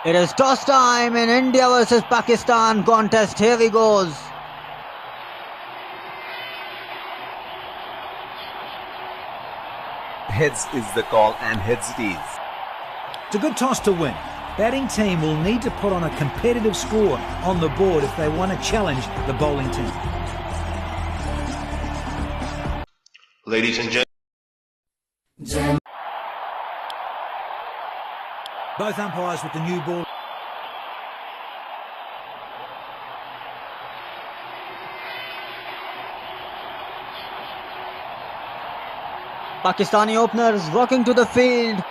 It is toss time in India versus Pakistan contest. Here he goes. Heads is the call, and heads it is. It's a good toss to win. Batting team will need to put on a competitive score on the board if they want to challenge the bowling team. Ladies and gentlemen. Both umpires with the new ball. Pakistani openers rocking to the field.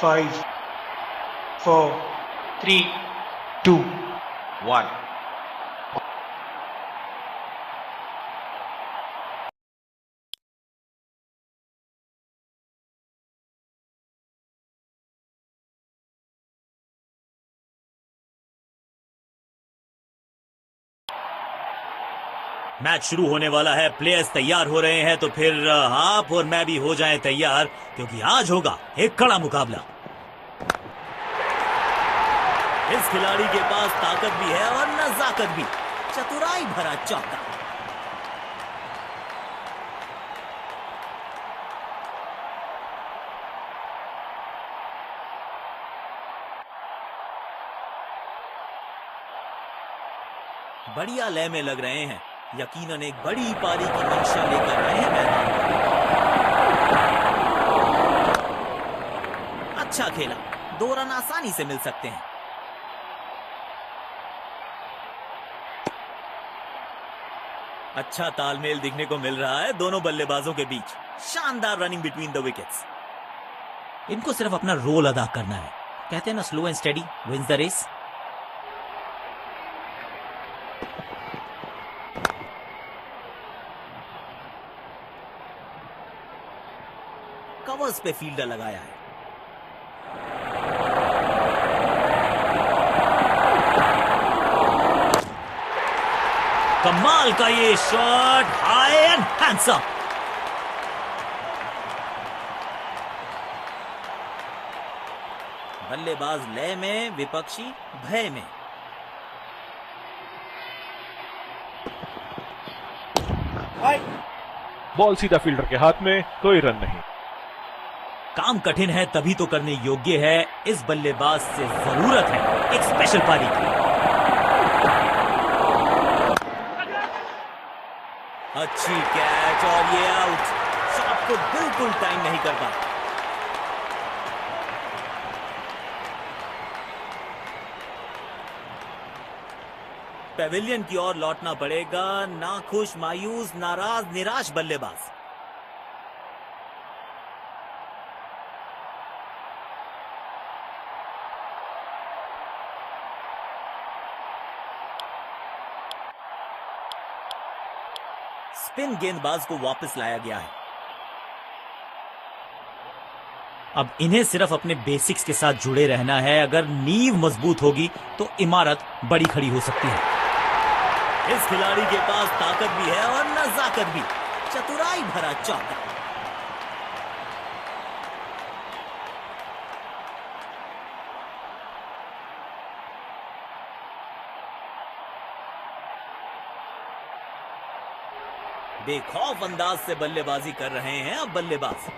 5, 4, 3, 2, 1. Match शुरू होने वाला है, players तैयार हो रहे हैं, तो फिर आप और मैं भी हो जाएं तैयार, क्योंकि आज होगा एक कड़ा मुकाबला। इस खिलाड़ी के पास ताकत भी है और नजाकत भी। चतुराई भरा चौका। बढ़िया लय में लग रहे हैं, यकीनन एक बड़ी पारी की मंशा लेकर आए हैं मैदान। अच्छा खेला, 2 रन आसानी से मिल सकते हैं। अच्छा तालमेल दिखने को मिल रहा है दोनों बल्लेबाजों के बीच। शानदार रनिंग बिटवीन द विकेट्स। इनको सिर्फ अपना रोल अदा करना है। कहते हैं ना, slow and steady wins the race. Covers पे फील्डर लगाया है। कमाल का ये शॉट, हाई एंड हैंडसम। बल्लेबाज लय में, विपक्षी भय में। बॉल सीधा फील्डर के हाथ में, कोई रन नहीं। काम कठिन है तभी तो करने योग्य है। इस बल्लेबाज से जरूरत है एक स्पेशल पारी की। अच्छी कैच और ये आउट। शॉट को बिल्कुल टाइम नहीं कर पाया। पेविलियन की ओर लौटना पड़ेगा। नाखुश, मायूस, नाराज, निराश बल्लेबाज। स्पिन गेंदबाज को वापस लाया गया है। अब इन्हें सिर्फ अपने बेसिक्स के साथ जुड़े रहना है। अगर नींव मजबूत होगी तो इमारत बड़ी खड़ी हो सकती है। इस खिलाड़ी के पास ताकत भी है और नजाकत भी। चतुराई भरा चौका। बेखौफ अंदाज से बल्लेबाजी कर रहे हैं अब बल्लेबाज।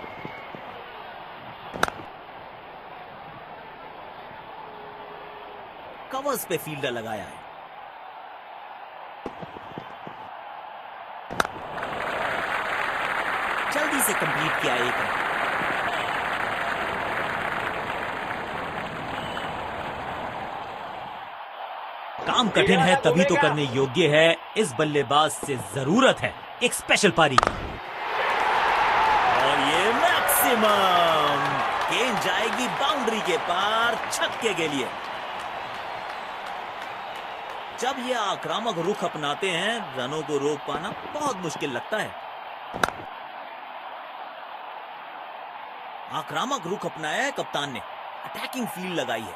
कवर्स पे फील्डर लगाया है। जल्दी से कंप्लीट किया एक रन। काम कठिन है तभी तो करने योग्य है। इस बल्लेबाज से जरूरत है एक स्पेशल पारी की। और ये मैक्सिमम गेंद जाएगी बाउंड्री के पार छक्के के लिए। जब ये आक्रामक रुख अपनाते हैं रनों को रोक पाना बहुत मुश्किल लगता है। आक्रामक रुख अपनाया है कप्तान ने, अटैकिंग फील्ड लगाई है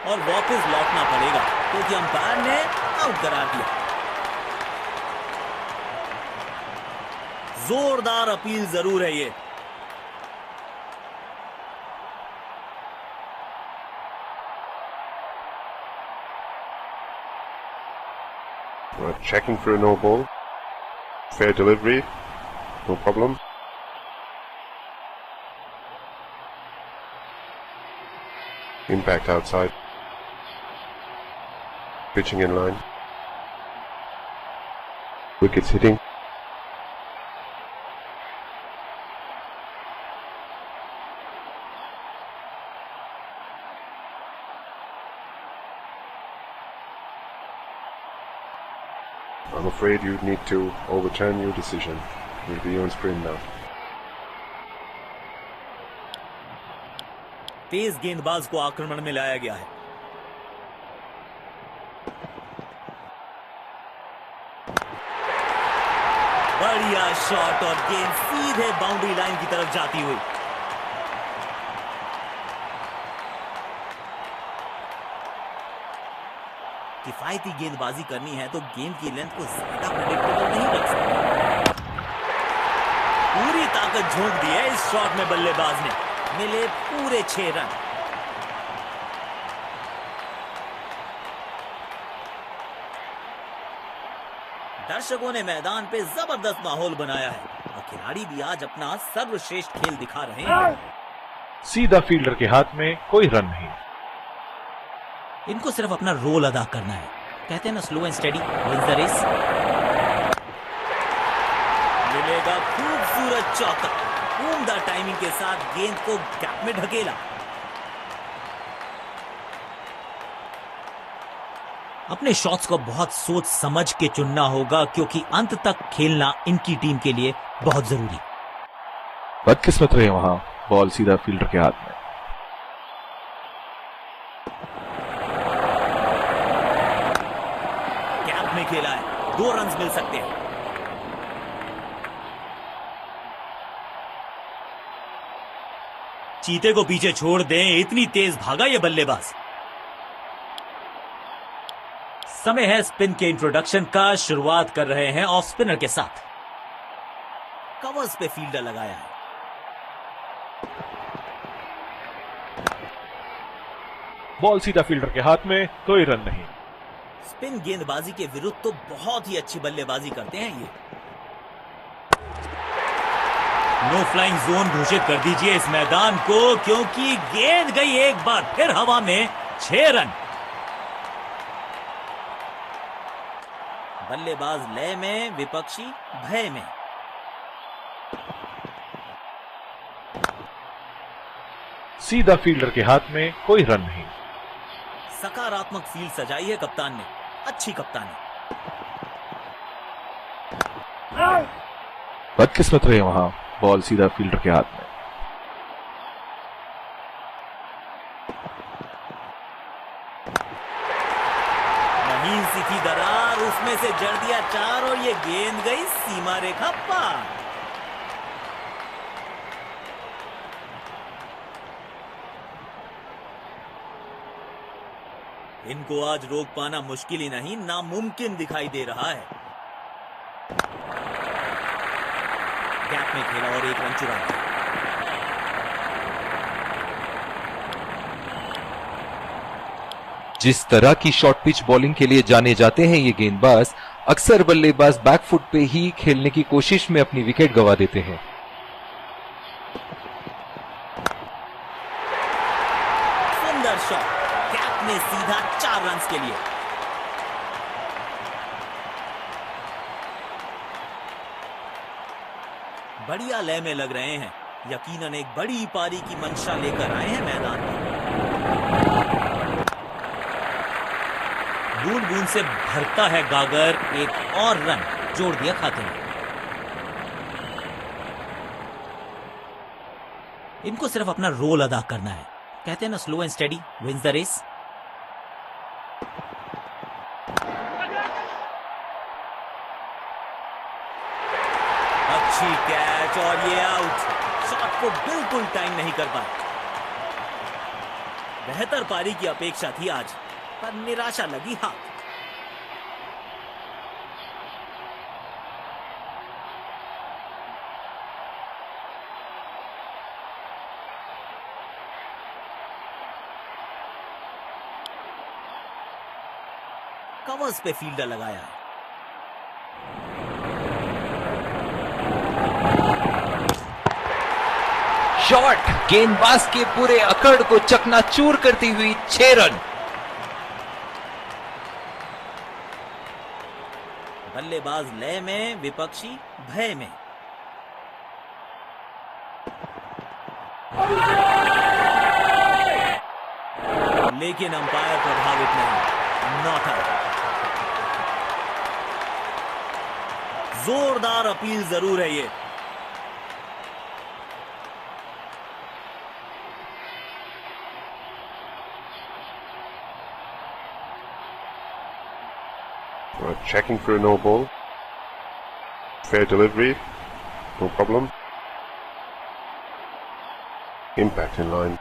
और वापस लौटना पड़ेगा क्योंकि अंपायर ने आउट करार दिया। जोरदार अपील जरूर है ये। We're checking for a no ball. Fair delivery, no problem. Impact outside. Pitching in line. Wickets hitting. I'm afraid you need to overturn your decision. Will be on screen now. तेज गेंदबाज को आक्रमण में लाया गया है। बढ़िया शॉट और गेंद सीधे बाउंड्री लाइन की तरफ जाती हुई। किफायती गेंदबाजी करनी है तो गेंद की लेंथ को ज्यादा प्रेडिक्टेबल नहीं रख सकते। पूरी ताकत झोंक दी है इस शॉट में बल्लेबाज ने, मिले पूरे 6 रन। दर्शकों ने मैदान पे जबरदस्त माहौल बनाया है और खिलाड़ी भी आज अपना सर्वश्रेष्ठ खेल दिखा रहे हैं। सीधा फील्डर के हाथ में कोई रन नहीं। इनको सिर्फ अपना रोल अदा करना है। कहते हैं ना slow and steady wins the race. मिलेगा खूबसूरत चौका। उम्दा टाइमिंग के साथ गेंद को गैप में ढकेला। अपने शॉट्स को बहुत सोच समझ के चुनना होगा क्योंकि अंत तक खेलना इनकी टीम के लिए बहुत जरूरी। बदकिस्मत रहे वहां, बॉल सीधा फील्डर के हाथ में। गैप में खेला है, 2 रन मिल सकते हैं। चीते को पीछे छोड़ दें, इतनी तेज भागा ये बल्लेबाज। समय है स्पिन के इंट्रोडक्शन का। शुरुआत कर रहे हैं ऑफ स्पिनर के साथ। कवर्स पे फील्डर लगाया है। बॉल सीधा फील्डर के हाथ में, कोई रन नहीं। स्पिन गेंदबाजी के विरुद्ध तो बहुत ही अच्छी बल्लेबाजी करते हैं ये। नो फ्लाइंग जोन घोषित कर दीजिए इस मैदान को क्योंकि गेंद गई एक बार फिर हवा में। 6 रन। बल्लेबाज लय में, विपक्षी भय में। सीधा फील्डर के हाथ में, कोई रन नहीं। सकारात्मक फील्ड सजाई है कप्तान ने, अच्छी कप्तानी। बदकिस्मत रहे वहां, बॉल सीधा फील्डर के हाथ में। महीन सी थी दरार, उसमें से जड़ दिया 4 और ये गेंद गई सीमा रेखा पार। इनको आज रोक पाना मुश्किल ही नहीं, नामुमकिन दिखाई दे रहा है। गैप में खेला और 1 रन चुरा लिया। जिस तरह की शॉर्ट पिच बॉलिंग के लिए जाने जाते हैं ये गेंदबाज अक्सर बल्लेबाज बैकफुट पे ही खेलने की कोशिश में अपनी विकेट गंवा देते हैं। सुंदर शॉट, कैप में सीधा 4 रन के लिए। बढ़िया लय में लग रहे हैं, यकीनन एक बड़ी पारी की मंशा लेकर आए हैं मैदान में। बूंद बूंद से भरता है गागर, एक और रन जोड़ दिया खाते में। इनको सिर्फ अपना रोल अदा करना है, कहते हैं ना slow and steady wins the race. अच्छी कैच और ये आउट। शॉट को बिल्कुल टाइम नहीं कर पाए। बेहतर पारी की अपेक्षा थी आज, पर निराशा लगी हाथ। कवर्स पे फील्डर लगाया है। शॉट गेंदबाज के पूरे अकड़ को चकनाचूर करती हुई 6 रन। बल्लेबाज लय में, विपक्षी भय में। लेकिन अंपायर प्रभावित नहीं, नॉट आउट। जोरदार अपील जरूर है ये। Checking for a no ball. Fair delivery, no problem. Impact in line.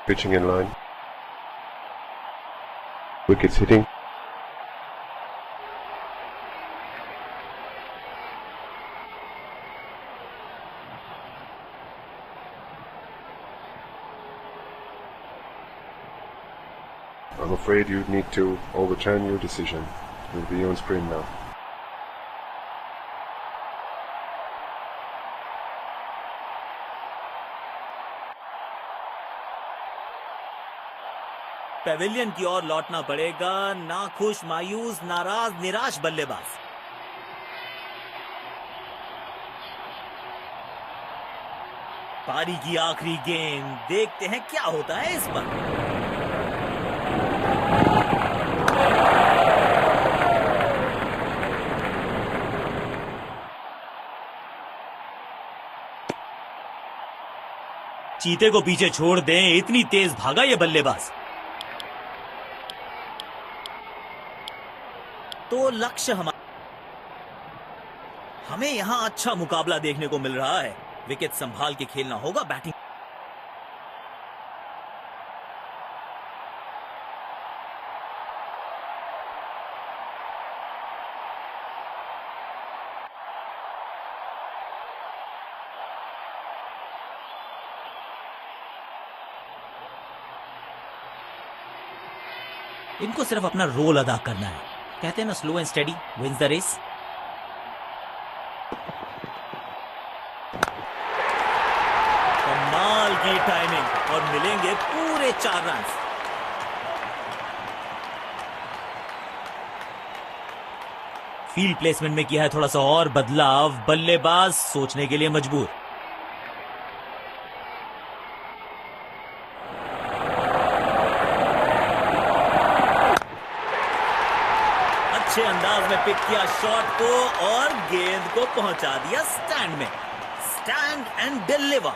Pitching in line. Wickets hitting. I'm afraid you need to overturn your decision. You'll be on screen now. Pavilion की ओर लौटना पड़ेगा, नाखुश, मायूस, नाराज, निराश बल्लेबाज। पारी की आखिरी गेंद, देखते हैं क्या होता है इस पर। चीते को पीछे छोड़ दें, इतनी तेज भागा ये बल्लेबाज। तो लक्ष्य हमें यहां अच्छा मुकाबला देखने को मिल रहा है। विकेट संभाल के खेलना होगा। बैटिंग इनको सिर्फ अपना रोल अदा करना है, कहते हैं ना slow and steady wins the race. कमाल की टाइमिंग और मिलेंगे पूरे 4 रन। फील्ड प्लेसमेंट में किया है थोड़ा सा और बदलाव, बल्लेबाज सोचने के लिए मजबूर। अच्छे अंदाज में पिक किया शॉट को और गेंद को पहुंचा दिया स्टैंड में। Stand and deliver.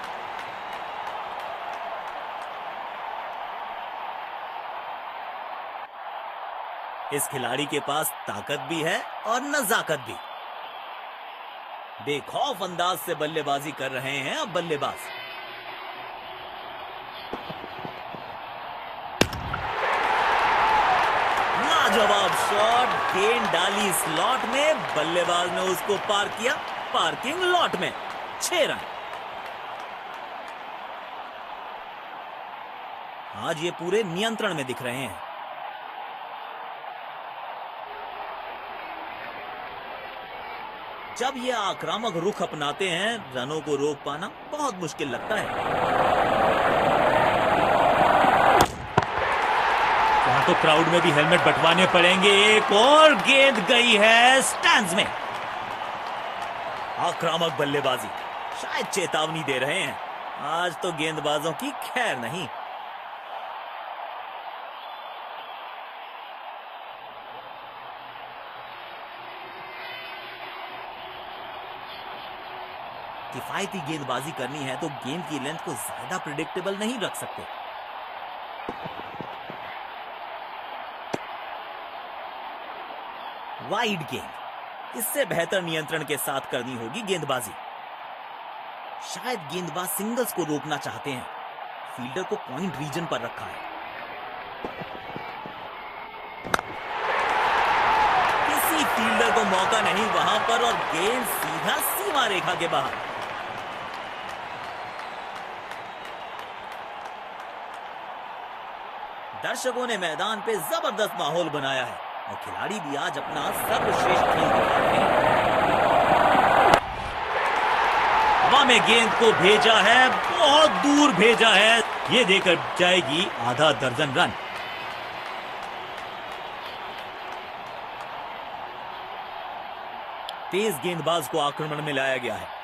इस खिलाड़ी के पास ताकत भी है और नजाकत भी। बेखौफ अंदाज से बल्लेबाजी कर रहे हैं अब बल्लेबाज। लाजवाब शॉट, गेंद डाली स्लॉट में, बल्लेबाज ने उसको पार किया पार्किंग लॉट में। 6 रन। आज ये पूरे नियंत्रण में दिख रहे हैं। जब ये आक्रामक रुख अपनाते हैं, रनों को रोक पाना बहुत मुश्किल लगता है। यहाँ तो क्राउड में भी हेलमेट बंटवाने पड़ेंगे। एक और गेंद गई है स्टैंड्स में। आक्रामक बल्लेबाजी, शायद चेतावनी दे रहे हैं, आज तो गेंदबाजों की खैर नहीं। किफायती गेंदबाजी करनी है तो गेंद की लेंथ को ज्यादा प्रिडिक्टेबल नहीं रख सकते। वाइड गेंद, इससे बेहतर नियंत्रण के साथ करनी होगी गेंदबाजी। शायद गेंदबाज सिंगल्स को रोकना चाहते हैं। फील्डर को पॉइंट रीजन पर रखा है। किसी फील्डर को मौका नहीं वहां पर और गेंद सीधा सीमा रेखा के बाहर। दर्शकों ने मैदान पे जबरदस्त माहौल बनाया है और खिलाड़ी भी आज अपना सर्वश्रेष्ठ खेल दिखा रहे हैं। हवा में गेंद को भेजा है, बहुत दूर भेजा है। ये देकर जाएगी आधा दर्जन रन। तेज गेंदबाज को आक्रमण में लाया गया है।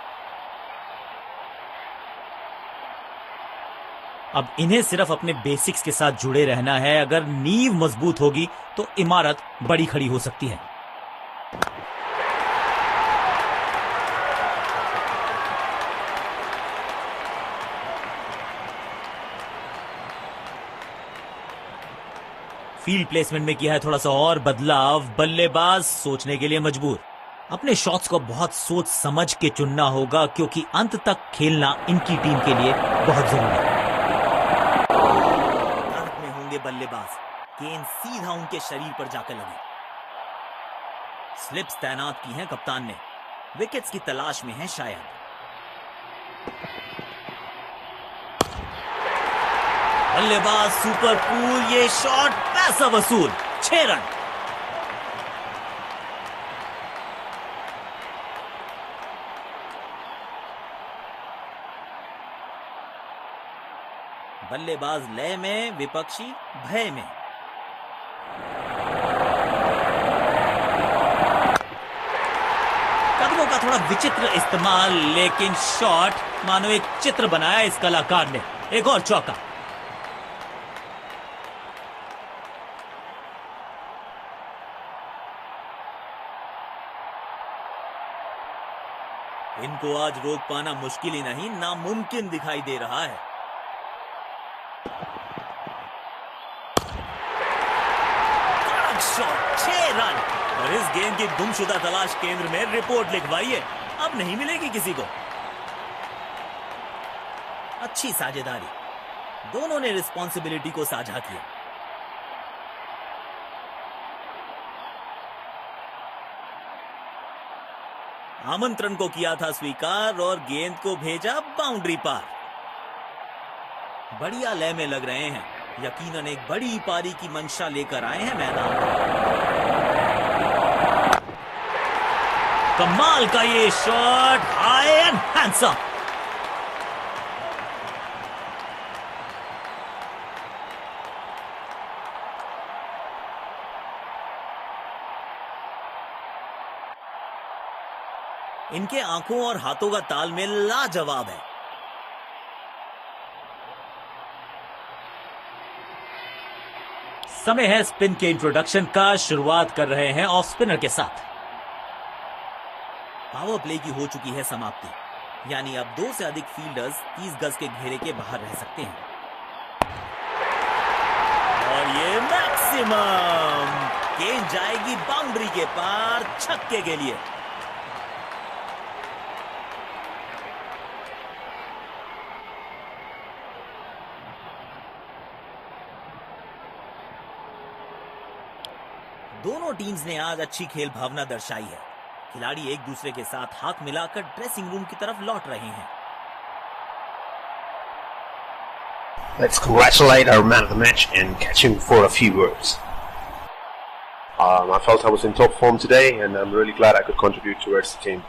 अब इन्हें सिर्फ अपने बेसिक्स के साथ जुड़े रहना है। अगर नींव मजबूत होगी तो इमारत बड़ी खड़ी हो सकती है। फील्ड प्लेसमेंट में किया है थोड़ा सा और बदलाव। बल्लेबाज सोचने के लिए मजबूर। अपने शॉट्स को बहुत सोच समझ के चुनना होगा क्योंकि अंत तक खेलना इनकी टीम के लिए बहुत जरूरी है। बल्लेबाज, गेंद सीधा उनके शरीर पर जाकर लगी। स्लिप्स तैनात की हैं कप्तान ने। विकेट्स की तलाश में है शायद। बल्लेबाज सुपर कूल, ये शॉट पैसा वसूल। 6 रन। बल्लेबाज लय में, विपक्षी भय में। कदमों का थोड़ा विचित्र इस्तेमाल, लेकिन शॉट मानो एक चित्र बनाया इस कलाकार ने। एक और चौका। इनको आज रोक पाना मुश्किल ही नहीं, नामुमकिन दिखाई दे रहा है। Shot, 6 run. और इस गेंद की गुमशुदा तलाश केंद्र में रिपोर्ट लिखवाई है, अब नहीं मिलेगी किसी को। अच्छी साझेदारी, दोनों ने रिस्पॉन्सिबिलिटी को साझा किया। आमंत्रण को किया था स्वीकार और गेंद को भेजा बाउंड्री पार। बढ़िया लय में लग रहे हैं। यकीनन एक बड़ी पारी की मंशा लेकर आए हैं मैदान में। कमाल का ये शॉट, हाई एंड हैंडसम। इनके आंखों और हाथों का तालमेल लाजवाब है। समय है स्पिन के इंट्रोडक्शन का। शुरुआत कर रहे हैं ऑफ स्पिनर के साथ। पावर प्ले की हो चुकी है समाप्ति, यानी अब 2 से अधिक फील्डर्स 30 गज के घेरे के बाहर रह सकते हैं। और ये मैक्सिमम, गेंद जाएगी बाउंड्री के पार, छक्के के लिए। दोनों टीम्स ने आज अच्छी खेल भावना दर्शाई है। खिलाड़ी एक दूसरे के साथ हाथ मिलाकर ड्रेसिंग रूम की तरफ लौट रहे हैं। let's congratulate our man of the match and catch him for a few words. I felt I was in top form today, and I'm really glad I could contribute towards the team.